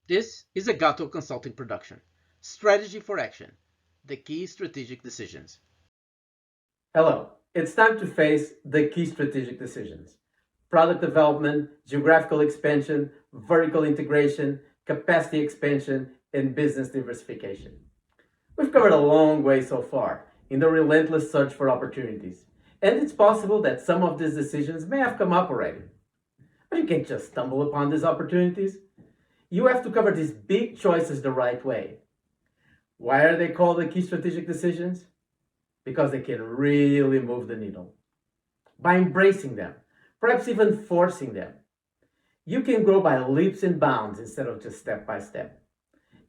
This is a Gato Consulting production. Strategy for Action. The key strategic decisions. Hello, it's time to face the key strategic decisions: product development, geographical expansion, vertical integration, capacity expansion, and business diversification. We've covered a long way so far in the relentless search for opportunities, and it's possible that some of these decisions may have come up already. But you can't just stumble upon these opportunities. You have to cover these big choices the right way. Why are they called the key strategic decisions? Because they can really move the needle. By embracing them, perhaps even forcing them, you can grow by leaps and bounds instead of just step by step.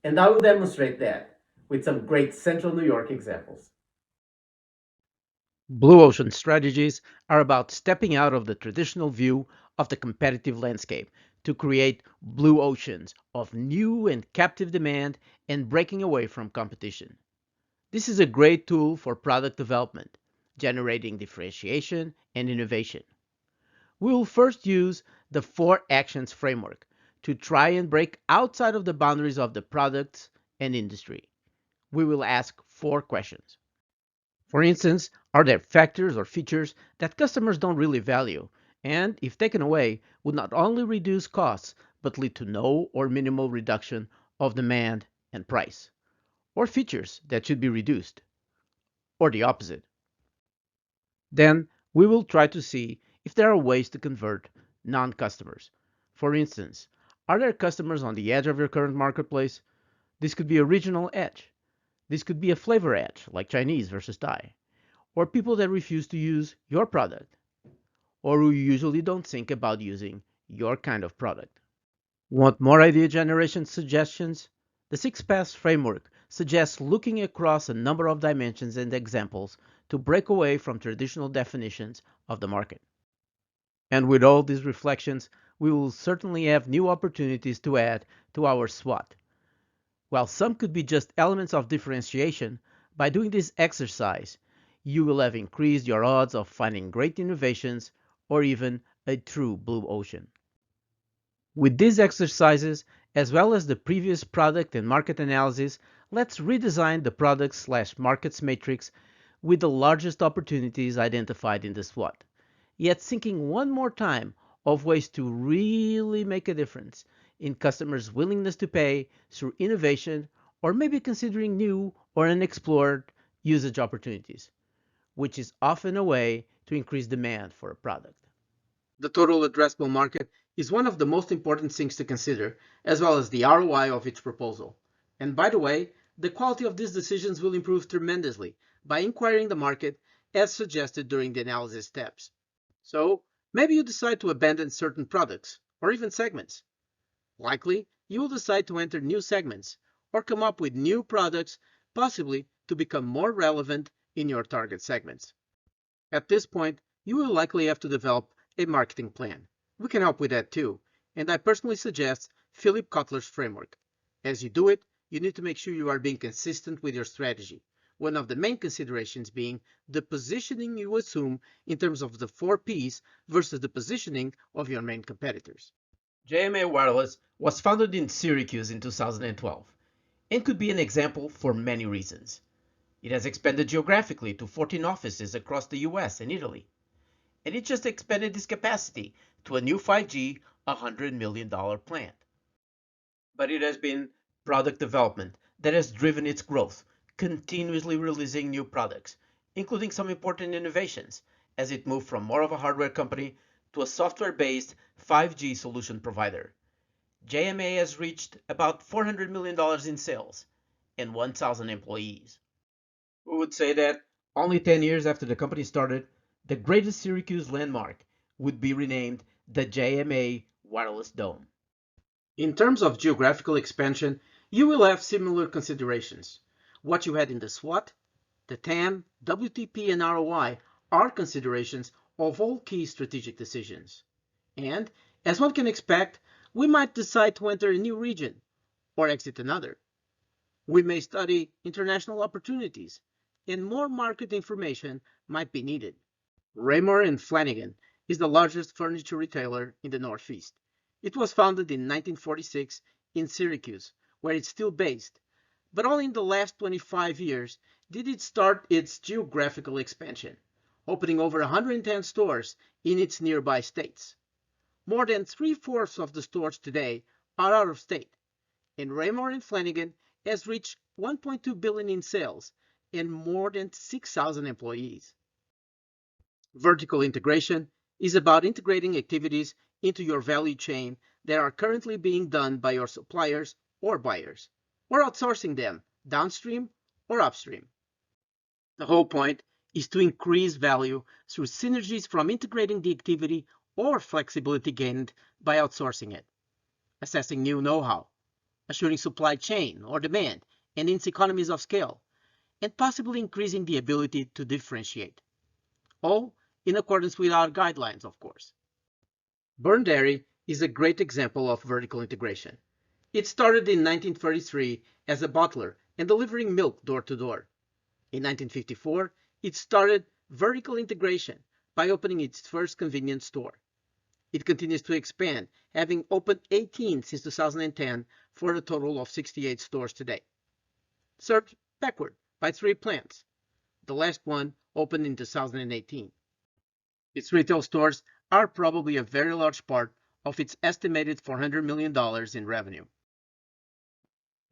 And I will demonstrate that with some great Central New York examples. Blue ocean strategies are about stepping out of the traditional view of the competitive landscape to create blue oceans of new and captive demand and breaking away from competition. This is a great tool for product development, generating differentiation and innovation. We will first use the 4 actions framework to try and break outside of the boundaries of the products and industry. We will ask 4 questions. For instance, are there factors or features that customers don't really value and, if taken away, would not only reduce costs but lead to no or minimal reduction of demand and price? Or features that should be reduced? Or the opposite? Then we will try to see if there are ways to convert non-customers. For instance, are there customers on the edge of your current marketplace? This could be a regional edge. This could be a flavor edge, like Chinese versus Thai, or people that refuse to use your product, or who usually don't think about using your kind of product. Want more idea generation suggestions? The 6 Paths framework suggests looking across a number of dimensions and examples to break away from traditional definitions of the market. And with all these reflections, we will certainly have new opportunities to add to our SWOT. While some could be just elements of differentiation, by doing this exercise, you will have increased your odds of finding great innovations or even a true blue ocean. With these exercises, as well as the previous product and market analysis, let's redesign the product/markets matrix with the largest opportunities identified in the SWOT, yet thinking one more time of ways to really make a difference in customers' willingness to pay through innovation or maybe considering new or unexplored usage opportunities, which is often a way to increase demand for a product. The total addressable market is one of the most important things to consider, as well as the ROI of each proposal. And by the way, the quality of these decisions will improve tremendously by inquiring the market as suggested during the analysis steps. So, maybe you decide to abandon certain products or even segments. Likely, you will decide to enter new segments or come up with new products, possibly to become more relevant in your target segments. At this point, you will likely have to develop a marketing plan. We can help with that too, and I personally suggest Philip Kotler's framework. As you do it, you need to make sure you are being consistent with your strategy. One of the main considerations being the positioning you assume in terms of the 4 Ps versus the positioning of your main competitors. JMA Wireless was founded in Syracuse in 2012 and could be an example for many reasons. It has expanded geographically to 14 offices across the US and Italy, and it just expanded its capacity to a new 5G $100 million plant. But it has been product development that has driven its growth, continuously releasing new products, including some important innovations, as it moved from more of a hardware company to a software-based 5G solution provider. JMA has reached about $400 million in sales and 1,000 employees. We would say that only 10 years after the company started, the greatest Syracuse landmark would be renamed the JMA Wireless Dome. In terms of geographical expansion, you will have similar considerations. What you had in the SWOT, the TAM, WTP, and ROI are considerations of all key strategic decisions. And, as one can expect, we might decide to enter a new region or exit another. We may study international opportunities, and more market information might be needed. Raymer and Flanigan is the largest furniture retailer in the Northeast. It was founded in 1946 in Syracuse, where it's still based, but only in the last 25 years did it start its geographical expansion, opening over 110 stores in its nearby states. More than three-fourths of the stores today are out of state, and Raymore and Flanagan has reached 1.2 billion in sales and more than 6,000 employees. Vertical integration is about integrating activities into your value chain that are currently being done by your suppliers or buyers, or outsourcing them downstream or upstream. The whole point is to increase value through synergies from integrating the activity or flexibility gained by outsourcing it, assessing new know-how, assuring supply chain or demand and its economies of scale, and possibly increasing the ability to differentiate, all in accordance with our guidelines, of course. Burn Dairy is a great example of vertical integration. It started in 1933 as a bottler and delivering milk door to door. In 1954, it started vertical integration by opening its first convenience store. It continues to expand, having opened 18 since 2010 for a total of 68 stores today. Served backward by three plants. The last one opened in 2018. Its retail stores are probably a very large part of its estimated $400 million in revenue.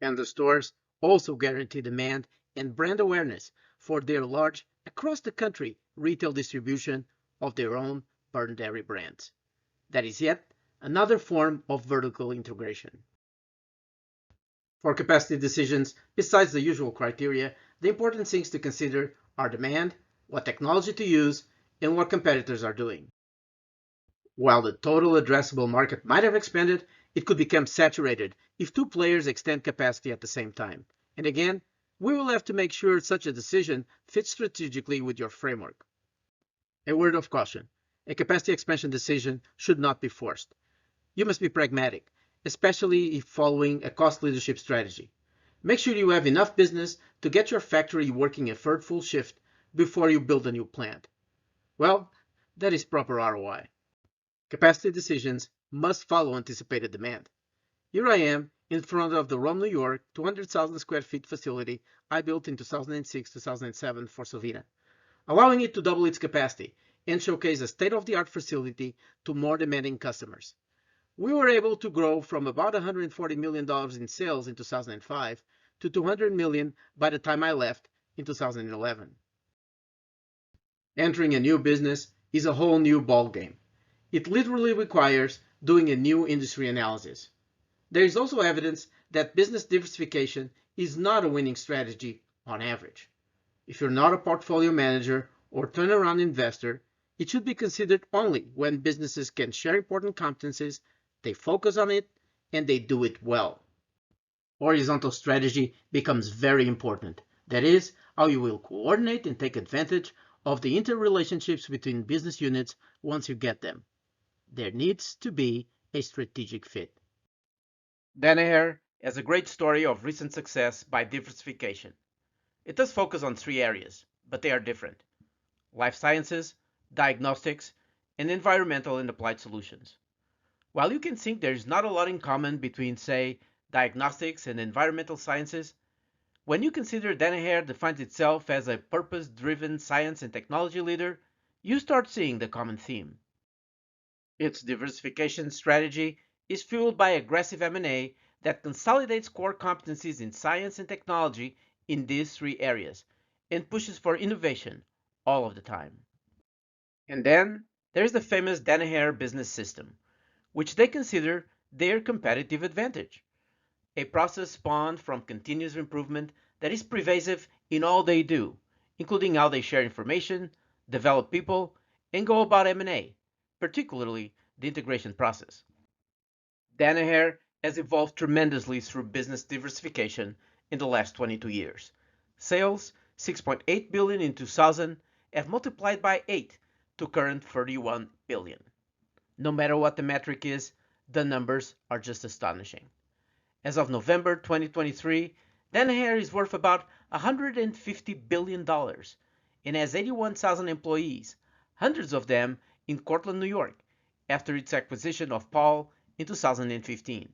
And the stores also guarantee demand and brand awareness for their large, across the country, retail distribution of their own Burn Dairy brands. That is yet another form of vertical integration. For capacity decisions, besides the usual criteria, the important things to consider are demand, what technology to use, and what competitors are doing. While the total addressable market might have expanded, it could become saturated if two players extend capacity at the same time. And again, we will have to make sure such a decision fits strategically with your framework. A word of caution. A capacity expansion decision should not be forced. You must be pragmatic, especially if following a cost leadership strategy. Make sure you have enough business to get your factory working a third full shift before you build a new plant. Well, that is proper ROI. Capacity decisions must follow anticipated demand. Here I am in front of the Rome, New York 200,000 square feet facility I built in 2006-2007 for Sovina, allowing it to double its capacity and showcase a state-of-the-art facility to more demanding customers. We were able to grow from about $140 million in sales in 2005 to $200 million by the time I left in 2011. Entering a new business is a whole new ballgame. It literally requires doing a new industry analysis. There is also evidence that business diversification is not a winning strategy on average. If you're not a portfolio manager or turnaround investor, it should be considered only when businesses can share important competencies, they focus on it, and they do it well. Horizontal strategy becomes very important. That is, how you will coordinate and take advantage of the interrelationships between business units once you get them. There needs to be a strategic fit. Danaher has a great story of recent success by diversification. It does focus on three areas, but they are different: life sciences, diagnostics, and environmental and applied solutions. While you can think there's not a lot in common between, say, diagnostics and environmental sciences, when you consider Danaher defines itself as a purpose-driven science and technology leader, you start seeing the common theme. Its diversification strategy is fueled by aggressive M&A that consolidates core competencies in science and technology in these three areas and pushes for innovation all of the time. And then there's the famous Danaher business system, which they consider their competitive advantage, a process spawned from continuous improvement that is pervasive in all they do, including how they share information, develop people, and go about M&A, particularly the integration process. Danaher has evolved tremendously through business diversification in the last 22 years. Sales, 6.8 billion in 2000, have multiplied by 8 to current 31 billion. No matter what the metric is, the numbers are just astonishing. As of November 2023, Danaher is worth about $150 billion and has 81,000 employees, hundreds of them in Cortland, New York, after its acquisition of Paul in 2015.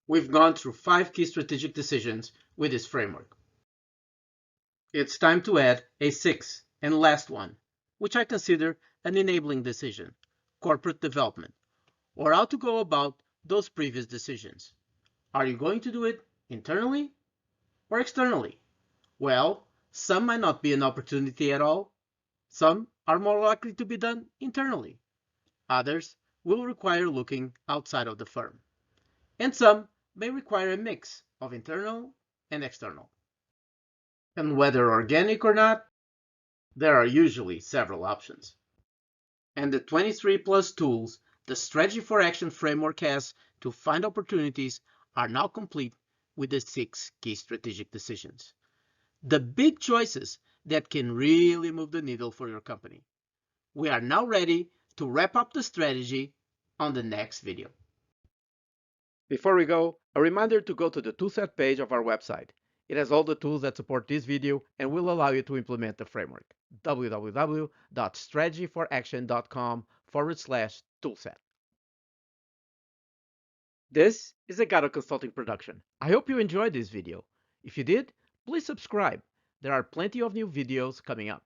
We've gone through 5 key strategic decisions with this framework. It's time to add a sixth and last one, which I consider an enabling decision: corporate development, or how to go about those previous decisions. Are you going to do it internally or externally? Well, some might not be an opportunity at all. Some are more likely to be done internally. Others will require looking outside of the firm. And some may require a mix of internal and external. And whether organic or not, there are usually several options. And the 23 plus tools the Strategy for Action framework has to find opportunities are now complete with the 6 key strategic decisions. The big choices that can really move the needle for your company. We are now ready to wrap up the strategy on the next video. Before we go, a reminder to go to the toolset page of our website. It has all the tools that support this video and will allow you to implement the framework. www.strategyforaction.com/toolset. This is a Gato Consulting production. I hope you enjoyed this video. If you did, please subscribe. There are plenty of new videos coming up.